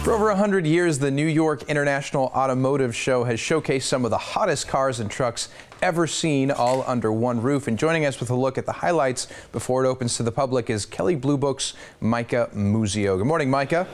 For over 100 years, the New York International Automotive Show has showcased some of the hottest cars and trucks ever seen, all under one roof. And joining us with a look at the highlights before it opens to the public is Kelley Blue Book's Micah Muzio. Good morning, Micah.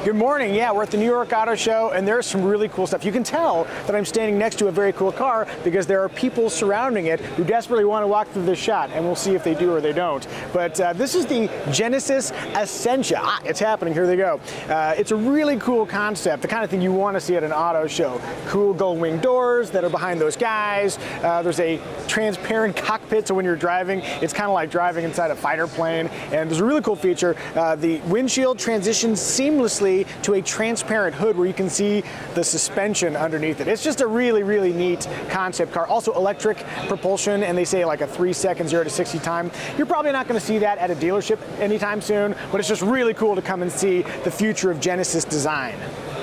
Good morning. Yeah, we're at the New York Auto Show, and there's some really cool stuff. You can tell that I'm standing next to a very cool car because there are people surrounding it who desperately want to walk through this shot, and we'll see if they do or they don't. But this is the Genesis Essentia. It's happening. Here they go. It's a really cool concept, the kind of thing you want to see at an auto show. Cool gull-wing doors that are behind those guys. There's a transparent cockpit, so when you're driving, it's kind of like driving inside a fighter plane. And there's a really cool feature. The windshield transitions seamlessly to a transparent hood where you can see the suspension underneath it. It's just a really, really neat concept car. Also electric propulsion, and they say like a 3-second 0 to 60 time. You're probably not going to see that at a dealership anytime soon, but it's just really cool to come and see the future of Genesis design.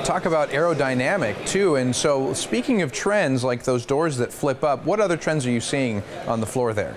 Talk about aerodynamic too, and so speaking of trends like those doors that flip up, what other trends are you seeing on the floor there?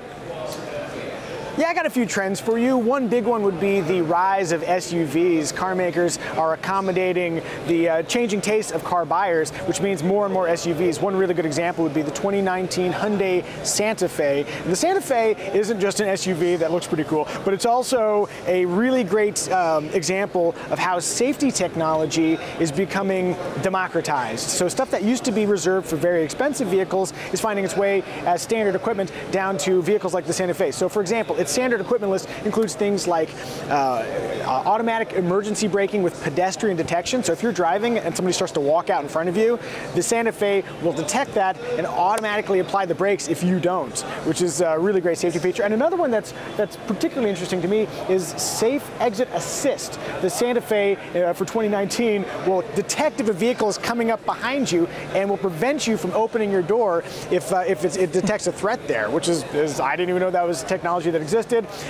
Yeah, I got a few trends for you. One big one would be the rise of SUVs. Car makers are accommodating the changing tastes of car buyers, which means more and more SUVs. One really good example would be the 2019 Hyundai Santa Fe. And the Santa Fe isn't just an SUV that looks pretty cool, but it's also a really great example of how safety technology is becoming democratized. So stuff that used to be reserved for very expensive vehicles is finding its way as standard equipment down to vehicles like the Santa Fe. So for example, its standard equipment list includes things like automatic emergency braking with pedestrian detection. So if you're driving and somebody starts to walk out in front of you, the Santa Fe will detect that and automatically apply the brakes if you don't, which is a really great safety feature. And another one that's particularly interesting to me is safe exit assist. The Santa Fe for 2019 will detect if a vehicle is coming up behind you and will prevent you from opening your door if it detects a threat there, which is I didn't even know that was technology that existed.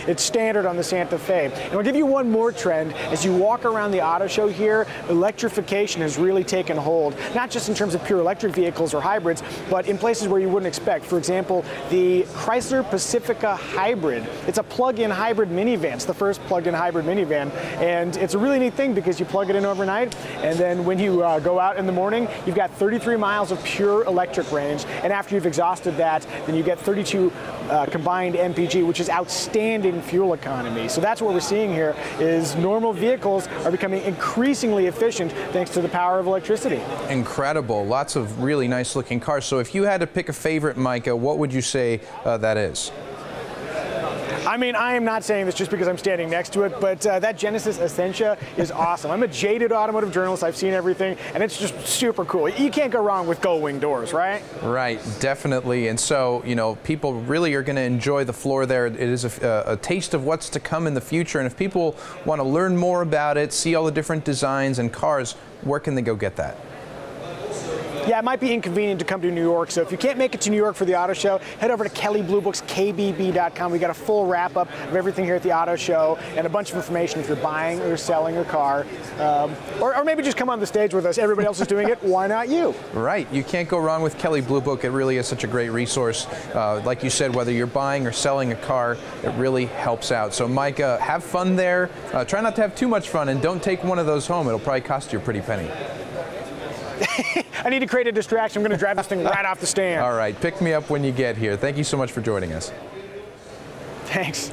It's standard on the Santa Fe. And I'll give you one more trend. As you walk around the auto show here, electrification has really taken hold, not just in terms of pure electric vehicles or hybrids, but in places where you wouldn't expect. For example, the Chrysler Pacifica Hybrid. It's a plug-in hybrid minivan. It's the first plug-in hybrid minivan, and it's a really neat thing because you plug it in overnight, and then when you go out in the morning, you've got 33 miles of pure electric range, and after you've exhausted that, then you get 32 combined MPG, which is outstanding fuel economy. So that's what we're seeing here is normal vehicles are becoming increasingly efficient thanks to the power of electricity. Incredible. Lots of really nice looking cars. So if you had to pick a favorite, Micah, what would you say that is? I mean, I am not saying this just because I'm standing next to it, but that Genesis Essentia is awesome. I'm a jaded automotive journalist. I've seen everything, and it's just super cool. You can't go wrong with gull-wing doors, right? Right, definitely. And so, you know, people really are going to enjoy the floor there. It is a taste of what's to come in the future. And if people want to learn more about it, see all the different designs and cars, where can they go get that? Yeah, it might be inconvenient to come to New York, so if you can't make it to New York for the auto show, head over to Kelley Blue Book's KBB.com. We got a full wrap-up of everything here at the auto show and a bunch of information if you're buying or selling a car. Or maybe just come on the stage with us. Everybody else is doing it. Why not you? Right. You can't go wrong with Kelley Blue Book. It really is such a great resource. Like you said, whether you're buying or selling a car, it really helps out. So, Micah, have fun there. Try not to have too much fun, and don't take one of those home. It'll probably cost you a pretty penny. I need to create a distraction. I'm going to drive this thing right off the stand. All right. Pick me up when you get here. Thank you so much for joining us. Thanks.